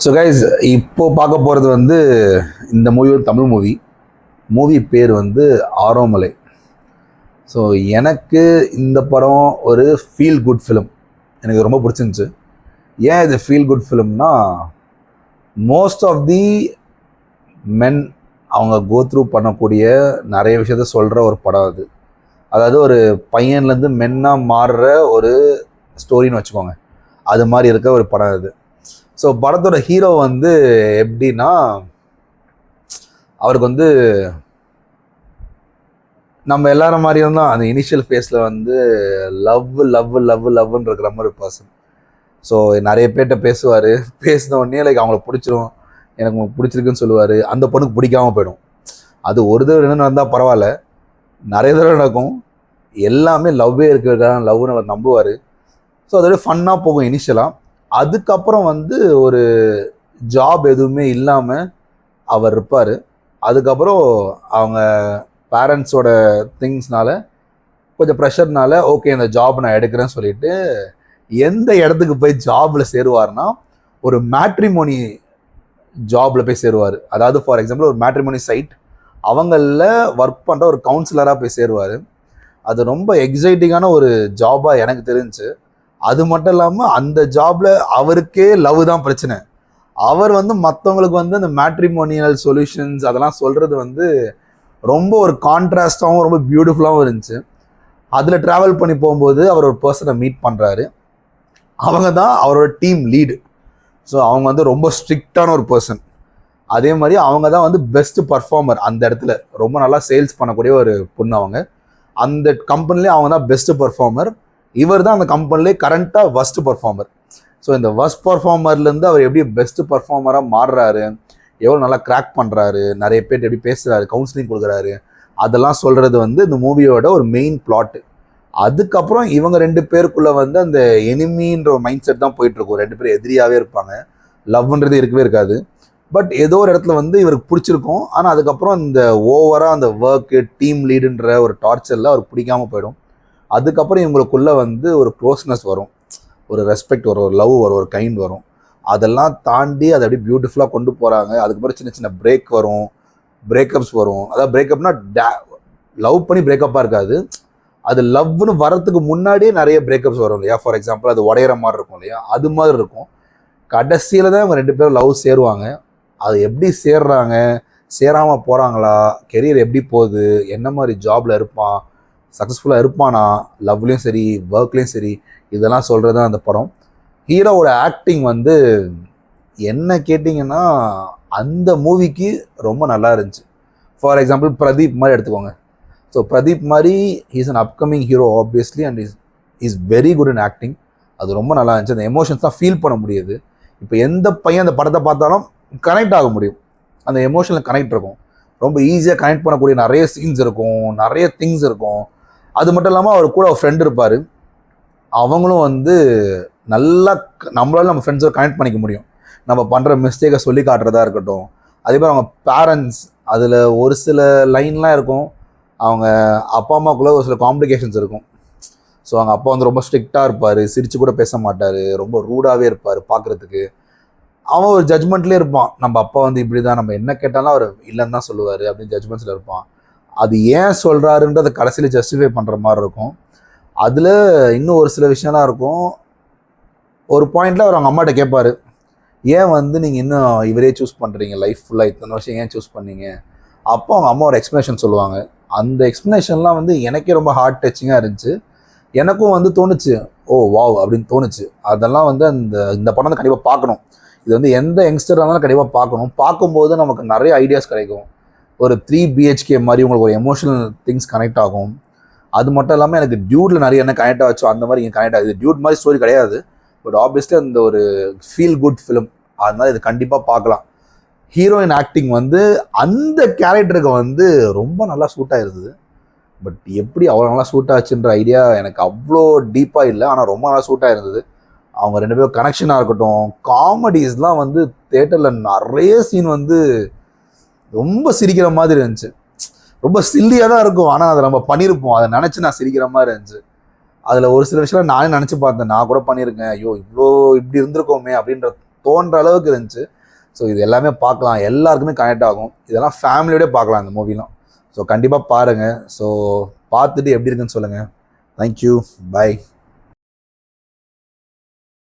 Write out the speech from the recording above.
So guys, இப்போ பார்க்க போகிறது வந்து இந்த மூவி ஒரு தமிழ் மூவி பேர் வந்து ஆரோமலை. ஸோ எனக்கு இந்த படம் ஒரு ஃபீல் குட் ஃபிலிம், எனக்கு ரொம்ப பிடிச்சிருந்துச்சு. ஏன் இது ஃபீல் குட் ஃபிலிம்னா, மோஸ்ட் ஆஃப் தி மென் அவங்க கோ த்ரூ பண்ணக்கூடிய நிறைய விஷயத்த சொல்கிற ஒரு படம் அது. அதாவது ஒரு பையன்லேருந்து மென்னாக மாறுற ஒரு ஸ்டோரின்னு வச்சுக்கோங்க, அது மாதிரி இருக்க ஒரு படம் அது. ஸோ படத்தோட ஹீரோ வந்து எப்படின்னா, அவருக்கு வந்து நம்ம எல்லாரும் மாதிரியும் தான் அந்த இனிஷியல் ஃபேஸில் வந்து லவ்னு இருக்கிற மாதிரி ஒரு பர்சன். ஸோ நிறைய பேர்கிட்ட பேசுவார், பேசின உடனே லைக் அவங்கள பிடிச்சிரும், எனக்கு உங்களுக்கு பிடிச்சிருக்குன்னு சொல்லுவார். அந்த பொண்ணுக்கு பிடிக்காமல் போயிடும். அது ஒரு தடவை என்ன நடந்தால் பரவாயில்ல, நிறைய தடவை நடக்கும். எல்லாமே லவ்வே இருக்கிறதுக்காக லவ்னு அவர் நம்புவார். ஸோ அதோட ஃபன்னாக போகும் இனிஷியலாக. அதுக்கப்புறம் வந்து ஒரு ஜாப் எதுவுமே இல்லாமல் அவர் இருப்பார். அதுக்கப்புறம் அவங்க பேரண்ட்ஸோட திங்ஸ்னால கொஞ்சம் ப்ரெஷர்னால ஓகே இந்த ஜாப் நான் எடுக்கிறேன்னு சொல்லிட்டு எந்த இடத்துக்கு போய் ஜாபில் சேருவார்னா, ஒரு மேட்ரிமோனி ஜாபில் போய் சேருவார். அதாவது ஃபார் எக்ஸாம்பிள் ஒரு மேட்ரிமோனி சைட், அவங்களில் ஒர்க் பண்ணுற ஒரு கவுன்சிலராக போய் சேருவார். அது ரொம்ப எக்ஸைட்டிங்கான ஒரு ஜாபாக எனக்கு தெரிஞ்சு. அது மட்டும் இல்லாமல் அந்த ஜாபில் அவருக்கே லவ் தான் பிரச்சனை. அவர் வந்து மற்றவங்களுக்கு வந்து அந்த மேட்ரிமோனியல் சொல்யூஷன்ஸ் அதெல்லாம் சொல்கிறது வந்து ரொம்ப ஒரு கான்ட்ராஸ்டாகவும் ரொம்ப பியூட்டிஃபுல்லாகவும் இருந்துச்சு. அதில் ட்ராவல் பண்ணி போகும்போது அவர் ஒரு பர்சனை மீட் பண்ணுறாரு. அவங்க தான் அவரோட டீம் லீடு. ஸோ அவங்க வந்து ரொம்ப ஸ்ட்ரிக்டான ஒரு பர்சன். அதே மாதிரி அவங்க தான் வந்து பெஸ்ட் பர்ஃபார்மர் அந்த இடத்துல. ரொம்ப நல்லா சேல்ஸ் பண்ணக்கூடிய ஒரு பொண்ணு அவங்க. அந்த கம்பெனிலே அவங்க தான் பெஸ்ட் பர்ஃபார்மர். இவர் தான் அந்த கம்பெனிலே கரண்ட்டாக வர்ஸ்ட் பர்ஃபார்மர். ஸோ இந்த வர்ஸ்ட் பர்ஃபார்மர்லேருந்து அவர் எப்படி பெஸ்ட் பர்ஃபார்மராக மாறுறாரு, எவ்வளோ நல்லா கிராக் பண்ணுறாரு, நிறைய பேர் எப்படி பேசுகிறாரு, கவுன்சிலிங் கொடுக்குறாரு, அதெல்லாம் சொல்கிறது வந்து இந்த மூவியோட ஒரு மெயின் பிளாட்டு. அதுக்கப்புறம் இவங்க ரெண்டு பேருக்குள்ளே வந்து அந்த எனிமின்ற ஒரு மைண்ட் செட் தான் போயிட்டுருக்கும். ரெண்டு பேரும் எதிரியாகவே இருப்பாங்க, லவ்ன்றது இருக்கவே இருக்காது. பட் ஏதோ ஒரு இடத்துல வந்து இவருக்கு பிடிச்சிருக்கும். ஆனால் அதுக்கப்புறம் இந்த ஓவராக அந்த ஒர்க்கு டீம் லீடுன்ற ஒரு டார்ச்சரில் அவருக்கு பிடிக்காமல் போயிடும். அதுக்கப்புறம் இவங்களுக்குள்ளே வந்து ஒரு க்ளோஸ்னஸ் வரும், ஒரு ரெஸ்பெக்ட் வரும், ஒரு லவ் வரும், ஒரு கைண்ட் வரும். அதெல்லாம் தாண்டி அதை அப்படியே பியூட்டிஃபுல்லாக கொண்டு போகிறாங்க. அதுக்கப்புறம் சின்ன சின்ன பிரேக் வரும், பிரேக்கப்ஸ் வரும். அதாவது பிரேக்கப்னா லவ் பண்ணி பிரேக்கப்பாக இருக்காது, அது லவ்னு வரத்துக்கு முன்னாடியே நிறைய பிரேக்கப்ஸ் வரும் இல்லையா. ஃபார் எக்ஸாம்பிள் அது உடையிற மாதிரி இருக்கும் இல்லையா, அது மாதிரி இருக்கும். கடைசியில் தான் இவங்க ரெண்டு பேரும் லவ் சேருவாங்க. அது எப்படி சேர்றாங்க, சேராமல் போகிறாங்களா, கெரியர் எப்படி போகுது, என்ன மாதிரி ஜாபில் இருப்பான், சக்ஸஸ்ஃபுல்லாக இருப்பானா லவ்லேயும் சரி ஒர்க்லேயும் சரி, இதெல்லாம் சொல்கிறது தான் அந்த படம். ஹீரோவோட ஆக்டிங் வந்து என்ன கேட்டிங்கன்னா அந்த மூவிக்கு ரொம்ப நல்லா இருந்துச்சு. ஃபார் எக்ஸாம்பிள் பிரதீப் மாதிரி எடுத்துக்கோங்க. ஸோ பிரதீப் மாதிரி is an upcoming hero obviously, and is very good in acting. அது ரொம்ப நல்லா இருந்துச்சு. அந்த எமோஷன்ஸ் தான் ஃபீல் பண்ண முடியுது. இப்போ எந்த பையன் அந்த படத்தை பார்த்தாலும் கனெக்ட் ஆக முடியும், அந்த எமோஷனில் கனெக்ட் இருக்கும். ரொம்ப ஈஸியாக கனெக்ட் பண்ணக்கூடிய நிறைய சீன்ஸ் இருக்கும், நிறைய திங்ஸ் இருக்கும். அது மட்டும் இல்லாமல் அவர் கூட ஒரு ஃப்ரெண்ட் இருப்பார். அவங்களும் வந்து நல்லா நம்மளால நம்ம ஃப்ரெண்ட்ஸோட கனெக்ட் பண்ணிக்க முடியும். நம்ம பண்ணுற மிஸ்டேக்கை சொல்லி காட்டுறதா இருக்கட்டும். அதே மாதிரி அவங்க பேரண்ட்ஸ், அதில் ஒரு சில லைன்லாம் இருக்கும். அவங்க அப்பா அம்மாக்குள்ளே ஒரு சில காம்ப்ளிகேஷன்ஸ் இருக்கும். ஸோ அவங்க அப்பா வந்து ரொம்ப ஸ்ட்ரிக்டாக இருப்பார், சிரித்து கூட பேச மாட்டார், ரொம்ப ரூடாகவே இருப்பார் பார்க்குறதுக்கு. அவன் ஒரு ஜட்மெண்ட்லேயே இருப்பான், நம்ம அப்பா வந்து இப்படி தான், நம்ம என்ன கேட்டாலும் அவர் இல்லைன்னு தான் சொல்லுவார் அப்படின்னு ஜட்மெண்ட்ஸில் இருப்பான். அது ஏன் சொல்கிறாருன்றதை கடைசியில் ஜஸ்டிஃபை பண்ணுற மாதிரி இருக்கும். அதில் இன்னும் ஒரு சில விஷயம்லாம் இருக்கும். ஒரு பாயிண்டில் அவர் அவங்க அம்மாட்ட கேட்பார், ஏன் வந்து நீங்கள் இன்னும் இவரே சூஸ் பண்ணுறீங்க, லைஃப் ஃபுல்லாக இத்தனை வருஷம் ஏன் சூஸ் பண்ணீங்க. அப்போ அவங்க அம்மா ஒரு எக்ஸ்ப்ளனேஷன் சொல்லுவாங்க. அந்த எக்ஸ்ப்ளனேஷன்லாம் வந்து எனக்கே ரொம்ப ஹார்ட் டச்சிங்காக இருந்துச்சு. எனக்கும் வந்து தோணுச்சு, ஓ வாவ் அப்படின்னு தோணுச்சு. அதெல்லாம் வந்து இந்த படம் வந்து கண்டிப்பாக பார்க்கணும். இது வந்து எந்த யங்ஸ்டராக இருந்தாலும் கண்டிப்பாக பார்க்கணும். பார்க்கும்போது நமக்கு நிறைய ஐடியாஸ் கிடைக்கும். ஒரு 3 BHK மாதிரி உங்களுக்கு ஒரு எமோஷனல் திங்ஸ் கனெக்ட் ஆகும். அது மட்டும் இல்லாமல் எனக்கு டியூடில் நிறைய என்ன கனெக்ட் ஆச்சோ அந்த மாதிரி இங்கே கனெக்ட் ஆகுது. டியூட் மாதிரி ஸ்டோரி கிடையாது, பட் ஆப்வியஸ்லி அந்த ஒரு ஃபீல் குட் ஃபிலிம், அதனால இது கண்டிப்பாக பார்க்கலாம். ஹீரோயின் ஆக்டிங் வந்து அந்த கேரக்டருக்கு வந்து ரொம்ப நல்லா சூட்டாக இருந்தது. பட் எப்படி அவ்வளோ நல்லா சூட் ஆச்சுன்ற ஐடியா எனக்கு அவ்வளோ டீப்பாக இல்லை, ஆனால் ரொம்ப நல்லா சூட்டாக இருந்தது. அவங்க ரெண்டு பேரும் கனெக்ஷனாக இருக்கட்டும், காமெடிஸ்லாம் வந்து தேட்டரில் நிறைய சீன் வந்து ரொம்ப சிரிக்கிற மாதிரி இருந்துச்சு. ரொம்ப சில்லியாக தான் இருக்கும், ஆனால் அதை நம்ம பண்ணியிருப்போம், அதை நினச்சி நான் சிரிக்கிற மாதிரி இருந்துச்சு. அதில் ஒரு சில விஷயம் நானே நினச்சி பார்த்தேன், நான் கூட பண்ணியிருக்கேன், ஐயோ இவ்வளோ இப்படி இருந்திருக்கோமே அப்படின்ற தோன்ற அளவுக்கு இருந்துச்சு. ஸோ இது எல்லாமே பார்க்கலாம், எல்லாருக்குமே கனெக்ட் ஆகும். இதெல்லாம் ஃபேமிலியோடய பார்க்கலாம் இந்த மூவிலாம். ஸோ கண்டிப்பாக பாருங்கள். ஸோ பார்த்துட்டு எப்படி இருக்குன்னு சொல்லுங்கள். தேங்க்யூ, பாய்.